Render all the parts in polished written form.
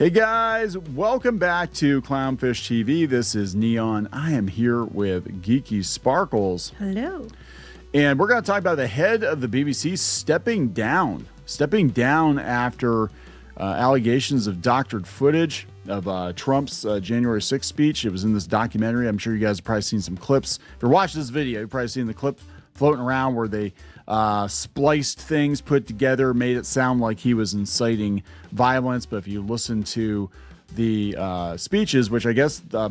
Hey guys, welcome back to Clownfish TV. This is Kneon. I am here with Geeky Sparkles. Hello. And we're going to talk about the head of the BBC stepping down after allegations of doctored footage of Trump's January 6th speech. It was in this documentary. I'm sure you guys have probably seen some clips. If you're watching this video, you've probably seen the clip floating around where they spliced things, put together, made it sound like he was inciting violence. But if you listen to the speeches, which I guess the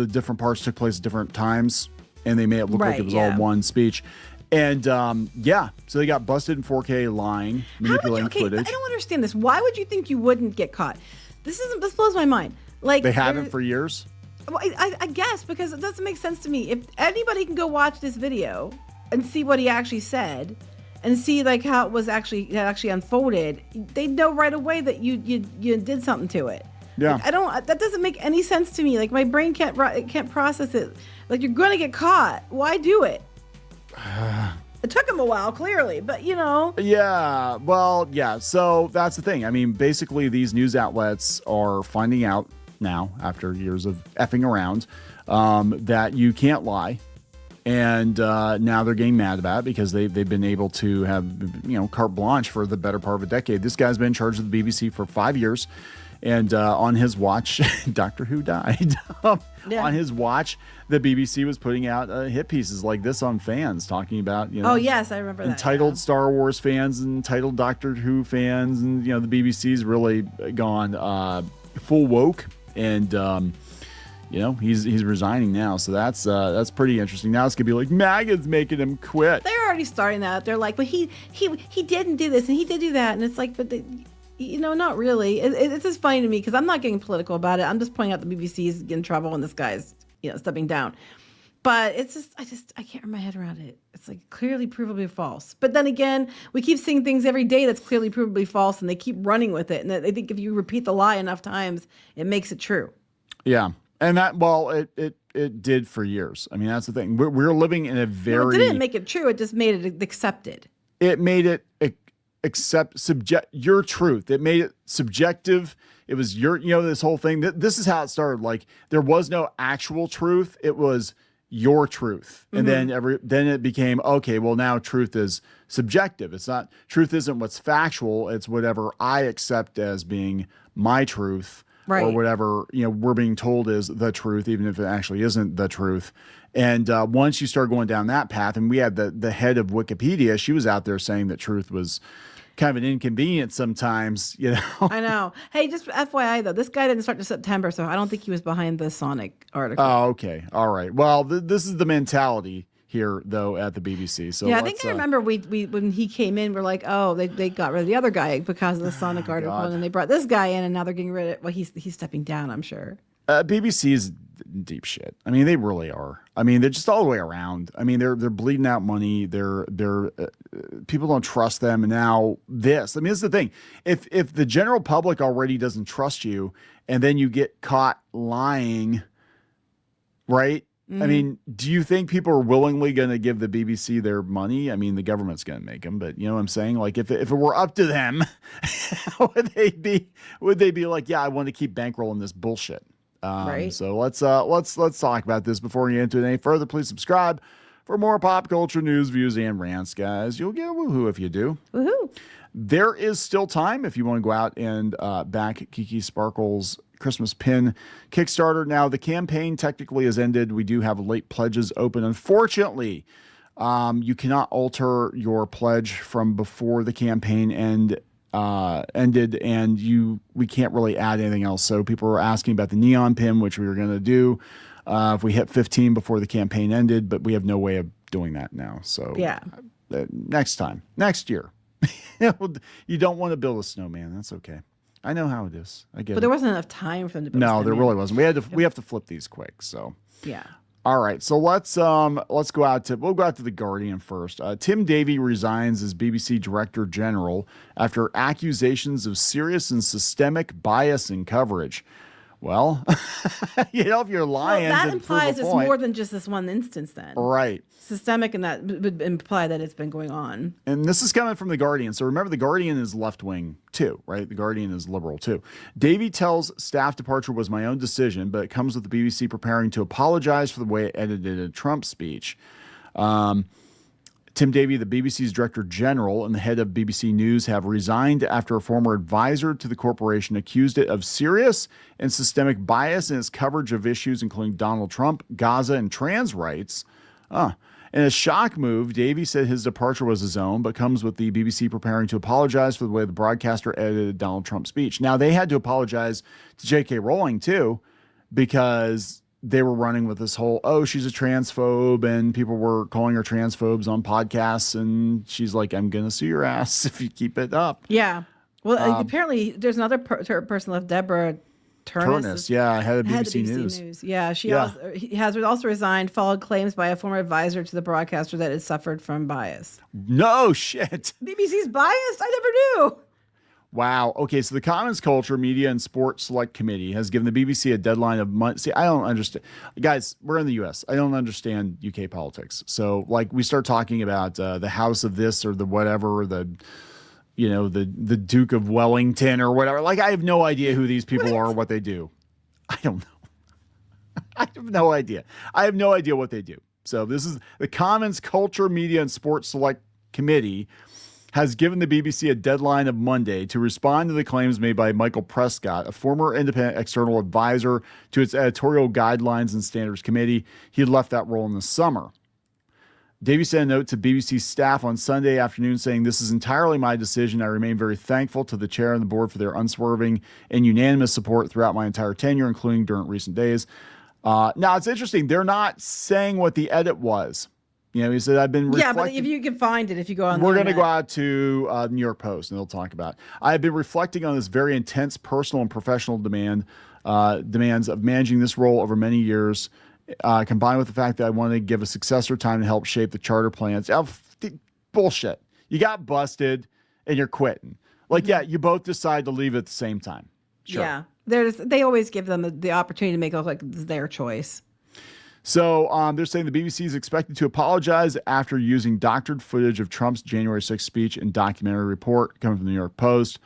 different parts took place at different times, and they made it look like it was all one speech. And so they got busted in 4K lying, manipulating footage. I don't understand this. Why would you think you wouldn't get caught? This blows my mind. Like they haven't for years. Well, I guess because it doesn't make sense to me. If anybody can go watch this video and see what he actually said, and see like how it was actually unfolded, they know right away that you did something to it. Yeah, like, that doesn't make any sense to me. Like my brain can't process it. Like you're going to get caught. Why do it? It took him a while, clearly, but you know. Yeah, well, yeah. So that's the thing. I mean, basically, these news outlets are finding out now, after years of effing around, that you can't lie. And now they're getting mad about it because they've been able to have, carte blanche for the better part of a decade. This guy's been in charge of the BBC for 5 years. And on his watch, Doctor Who died. On his watch, the BBC was putting out hit pieces like this on fans, talking about, Oh, yes, I remember that. Entitled Star Wars fans and entitled Doctor Who fans. And, the BBC's really gone full woke. And, he's resigning now. So that's pretty interesting. Now it's going to be like, MAGA's making him quit. They're already starting that. They're like, but he didn't do this and he did do that. And it's like, but not really. It's just funny to me because I'm not getting political about it. I'm just pointing out the BBC is in trouble and this guy's, stepping down. But it's just, I can't wrap my head around it. It's like clearly provably false. But then again, we keep seeing things every day that's clearly provably false and they keep running with it. And they think if you repeat the lie enough times, it makes it true. Yeah. And it did for years. I mean, that's the thing. We're living in a very... No, it didn't make it true. It just made it accepted. It made it your truth. It made it subjective. It was this whole thing. This is how it started. Like there was no actual truth. It was your truth. And then it became, okay, well now truth is subjective. It's not, truth isn't what's factual. It's whatever I accept as being my truth. Right. Or whatever, we're being told is the truth, even if it actually isn't the truth. And once you start going down that path, and we had the head of Wikipedia, she was out there saying that truth was kind of an inconvenience sometimes, I know. Hey, just FYI, though, this guy didn't start to September, so I don't think he was behind the Sonic article. Oh, okay. All right. Well, this is the mentality here, though, at the BBC. So yeah, I think I remember we when he came in, we're like, oh, they got rid of the other guy because of the Sonic article, and then they brought this guy in, and now they're getting rid of. Well, he's stepping down, I'm sure. BBC is deep shit. I mean, they really are. I mean, they're just all the way around. I mean, they're bleeding out money. They're people don't trust them, and now this. I mean, this is the thing. If the general public already doesn't trust you, and then you get caught lying, right? I mean, do you think people are willingly going to give the BBC their money? I mean, the government's going to make them, but you know what I'm saying? Like, if it were up to them, would they be like, yeah, I want to keep bankrolling this bullshit? Right. So let's talk about this before we get into it any further. Please subscribe for more pop culture news, views, and rants, guys. You'll get a woohoo if you do. Woohoo! There is still time if you want to go out and back Geeky Sparkles Christmas pin Kickstarter. Now, the campaign technically has ended. We do have late pledges open. Unfortunately, you cannot alter your pledge from before the campaign ended, and we can't really add anything else. So people were asking about the neon pin, which we were going to do if we hit 15 before the campaign ended, but we have no way of doing that now. So yeah, next year. You don't want to build a snowman. That's okay. I know how it is. I get it. But there wasn't enough time for them to build a snowman. No, there really wasn't. We have to flip these quick. So yeah. All right. So let's go out to the Guardian first. Tim Davie resigns as BBC Director General after accusations of serious and systemic bias in coverage. Well, if you're lying, Well, that to prove a implies it's point. more than just this one instance then. Right. Systemic, and that would imply that it's been going on. And this is coming from The Guardian. So remember, The Guardian is left-wing too, right? The Guardian is liberal too. Davey tells staff departure was my own decision, but it comes with the BBC preparing to apologize for the way it edited a Trump speech. Tim Davey, the BBC's director general and the head of BBC News, have resigned after a former advisor to the corporation accused it of serious and systemic bias in its coverage of issues including Donald Trump, Gaza, and trans rights. In a shock move, Davey said his departure was his own, but comes with the BBC preparing to apologize for the way the broadcaster edited Donald Trump's speech. Now, they had to apologize to J.K. Rowling, too, because they were running with this whole, oh, she's a transphobe, and people were calling her transphobes on podcasts, and she's like, I'm going to sue your ass if you keep it up. Yeah. Well, apparently there's another person left, Deborah Turnus, head of BBC News. Yeah, she has also resigned, followed claims by a former advisor to the broadcaster that it suffered from bias. No shit. BBC's biased? I never knew. Wow. Okay, so the Commons Culture, Media, and Sport Select Committee has given the BBC a deadline of months. See, I don't understand. Guys, we're in the U.S. I don't understand UK politics. So, like, we start talking about the House of this or the whatever, the Duke of Wellington or whatever. Like, I have no idea who these people are or what they do. I don't know. I have no idea. I have no idea what they do. So this is the Commons Culture, Media, and Sports Select Committee has given the BBC a deadline of Monday to respond to the claims made by Michael Prescott, a former independent external advisor to its editorial guidelines and standards committee. He had left that role in the summer. Davey sent a note to BBC staff on Sunday afternoon saying, this is entirely my decision. I remain very thankful to the chair and the board for their unswerving and unanimous support throughout my entire tenure, including during recent days. Now, it's interesting. They're not saying what the edit was. He said, I've been reflecting. Yeah, but if you can find it, if you go on, we're going to go out to New York Post and they'll talk about it. I have been reflecting on this very intense personal and professional demands of managing this role over many years, combined with the fact that I wanted to give a successor time to help shape the charter plans. Bullshit. You got busted and you're quitting. Like, yeah, you both decide to leave at the same time. Sure. Yeah. They always give them the opportunity to make it look like it's their choice. So they're saying the BBC is expected to apologize after using doctored footage of Trump's January 6th speech and documentary report coming from the New York Post.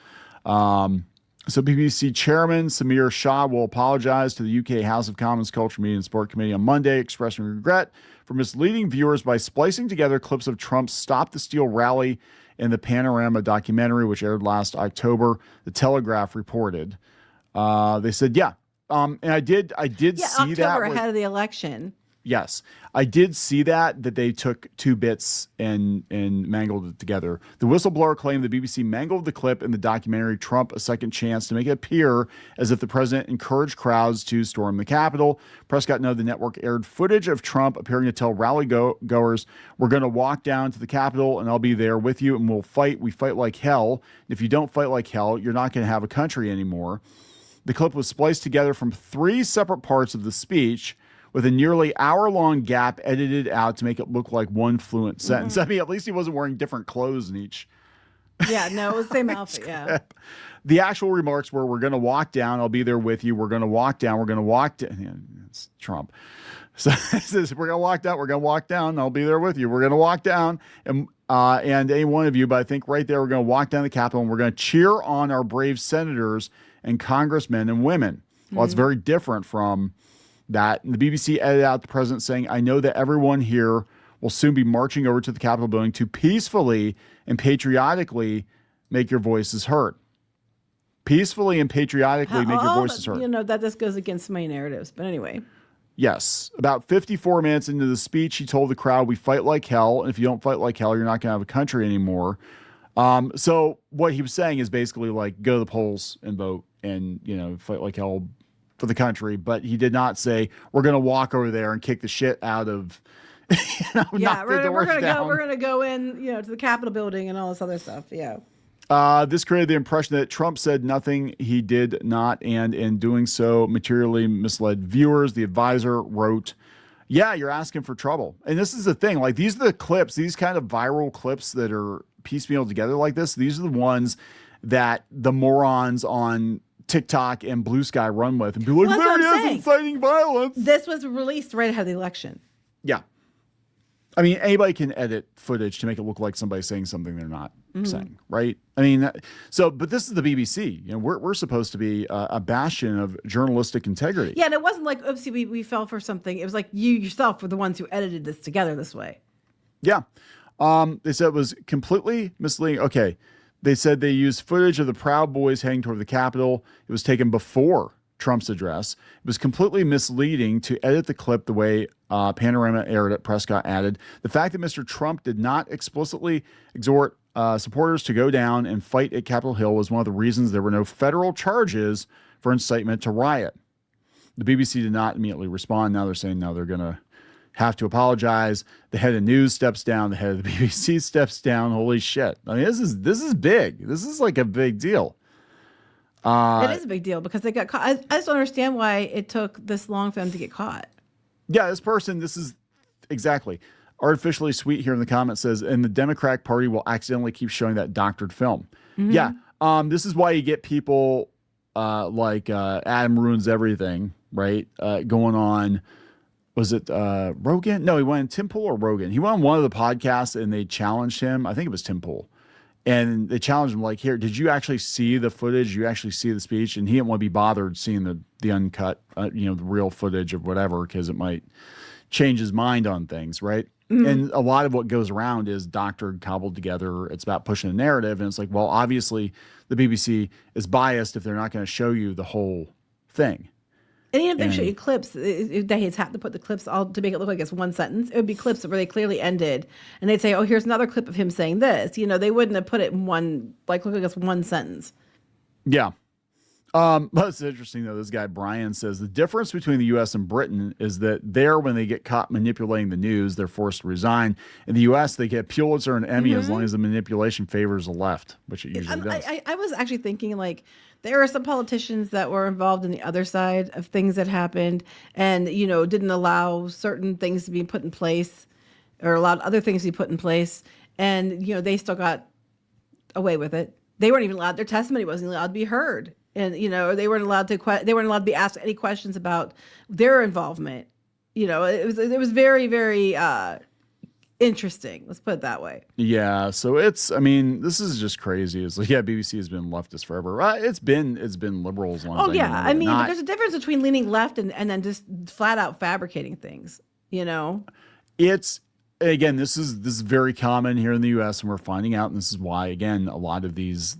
So BBC Chairman Samir Shah will apologize to the UK House of Commons Culture, Media and Sport Committee on Monday, expressing regret for misleading viewers by splicing together clips of Trump's Stop the Steal rally in the Panorama documentary, which aired last October. The Telegraph reported. They said, and I did see October that ahead of the election. Yes, I did see that they took two bits and mangled it together. The whistleblower claimed the BBC mangled the clip in the documentary Trump: A Second Chance to make it appear as if the president encouraged crowds to storm the Capitol. Prescott noted the network aired footage of Trump appearing to tell rally goers, we're going to walk down to the Capitol and I'll be there with you and we'll fight. We fight like hell. If you don't fight like hell, you're not going to have a country anymore. The clip was spliced together from 3 separate parts of the speech with a nearly hour-long gap edited out to make it look like one fluent sentence. I mean, at least he wasn't wearing different clothes in each. Yeah, no, it was the same outfit, yeah. The actual remarks were, we're going to walk down. I'll be there with you. We're going to walk down. We're going to walk down. Yeah, it's Trump. So it says, we're going to walk down. We're going to walk down. I'll be there with you. We're going to walk down. And any one of you, but I think right there, we're going to walk down the Capitol and we're going to cheer on our brave senators and congressmen and women. Well, it's very different from that. And the BBC edited out the president saying, I know that everyone here will soon be marching over to the Capitol building to peacefully and patriotically make your voices heard. Peacefully and patriotically make your voices heard. That just goes against my narratives. But anyway. Yes. About 54 minutes into the speech, he told the crowd, we fight like hell. And if you don't fight like hell, you're not going to have a country anymore. So what he was saying is basically like, go to the polls and vote and, fight like hell for the country. But he did not say, we're going to walk over there and kick the shit out of, we're going to go in, to the Capitol building and all this other stuff. Yeah. This created the impression that Trump said nothing he did not, and in doing so, materially misled viewers. The advisor wrote, yeah, you're asking for trouble. And this is the thing. Like, these are the clips, these kind of viral clips that are piecemeal together like this. These are the ones that the morons on TikTok and Blue Sky run with and be like, Well, that's there what it I'm is, saying. inciting violence. This was released right ahead of the election. Yeah. I mean, anybody can edit footage to make it look like somebody's saying something they're not saying, right? I mean, but this is the BBC. You know, we're supposed to be a bastion of journalistic integrity. Yeah, and it wasn't like, oopsie, we fell for something. It was like you yourself were the ones who edited this together this way. Yeah. They said it was completely misleading. Okay. They said they used footage of the Proud Boys heading toward the Capitol. It was taken before Trump's address. It was completely misleading to edit the clip the way Panorama aired it, Prescott added. The fact that Mr. Trump did not explicitly exhort supporters to go down and fight at Capitol Hill was one of the reasons there were no federal charges for incitement to riot. The BBC did not immediately respond. Now they're saying now they're going to have to apologize. The head of news steps down. The head of the BBC steps down. Holy shit. I mean, this is big. This is like a big deal. It is a big deal because they got caught. I just don't understand why it took this long for them to get caught. Yeah, this is exactly. Artificially Sweet here in the comments says, and the Democratic Party will accidentally keep showing that doctored film. Mm-hmm. Yeah. This is why you get people like Adam Ruins Everything, right? Going on, was it Rogan? No, he went on Tim Pool or Rogan. He went on one of the podcasts and they challenged him. I think it was Tim Pool. And they challenged him like, here, did you actually see the footage? You actually see the speech? And he didn't want to be bothered seeing the uncut, the real footage of whatever, because it might change his mind on things, right? Mm-hmm. And a lot of what goes around is doctored, cobbled together. It's about pushing a narrative. And it's like, well, obviously the BBC is biased if they're not going to show you the whole thing. And even if they show you clips, they had to put the clips all to make it look like it's one sentence. It would be clips where they clearly ended, and they'd say, "Oh, here's another clip of him saying this." You know, they wouldn't have put it in one, like look like it's one sentence. Yeah. But it's interesting though. This guy Brian says the difference between the U.S. and Britain is that there, when they get caught manipulating the news, they're forced to resign. In the U.S., they get Pulitzer and Emmy as long as the manipulation favors the left, which it usually does. I was actually thinking like there are some politicians that were involved in the other side of things that happened, and didn't allow certain things to be put in place, or allowed other things to be put in place, and they still got away with it. They weren't even allowed. Their testimony wasn't allowed to be heard. And they weren't allowed to be asked any questions about their involvement. It was very, very interesting. Let's put it that way. Yeah. So this is just crazy. It's like, yeah, BBC has been leftist forever. It's been liberal as long as I know. I mean, there's a difference between leaning left and then just flat out fabricating things. It's again, this is very common here in the U.S. and we're finding out, and this is why again a lot of these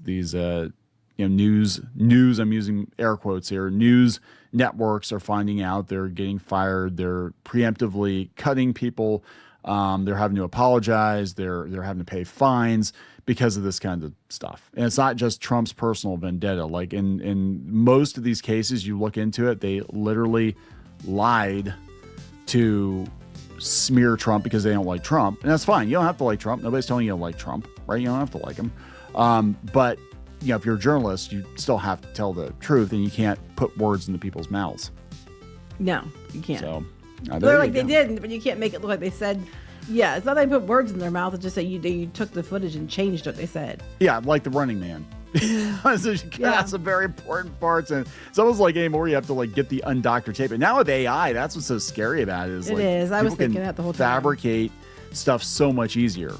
news, I'm using air quotes here, news networks are finding out they're getting fired. They're preemptively cutting people. They're having to apologize. They're having to pay fines because of this kind of stuff. And it's not just Trump's personal vendetta. Like in most of these cases, you look into it, they literally lied to smear Trump because they don't like Trump. And that's fine. You don't have to like Trump. Nobody's telling you to like Trump, right? You don't have to like him. But if you're a journalist, you still have to tell the truth, and you can't put words into people's mouths. No, you can't. So, they're like they didn't, but you can't make it look like they said. Yeah, it's not that they put words in their mouth. It's just that you took the footage and changed what they said. Yeah, like the Running Man. That's some very important parts, and it's almost like anymore you have to like get the undoctored tape. And now with AI, that's what's so scary about it. It is. I was thinking that the whole time. Fabricate stuff so much easier.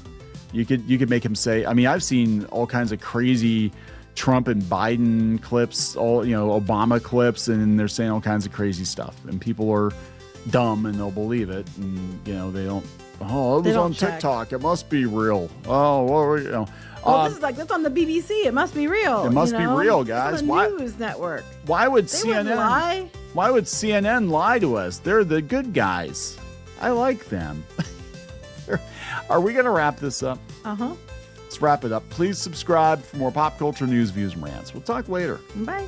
You could make him say. I mean, I've seen all kinds of crazy Trump and Biden clips, Obama clips, and they're saying all kinds of crazy stuff, and people are dumb and they'll believe it, and they don't. Oh, it was on check. TikTok. It must be real. Oh, well, this is like that's on the BBC. It must be real. It must be real, guys. Why news network? Why would they CNN lie? Why would CNN lie to us? They're the good guys. I like them. Are we going to wrap this up? Uh-huh. Let's wrap it up. Please subscribe for more pop culture news, views, and rants. We'll talk later. Bye.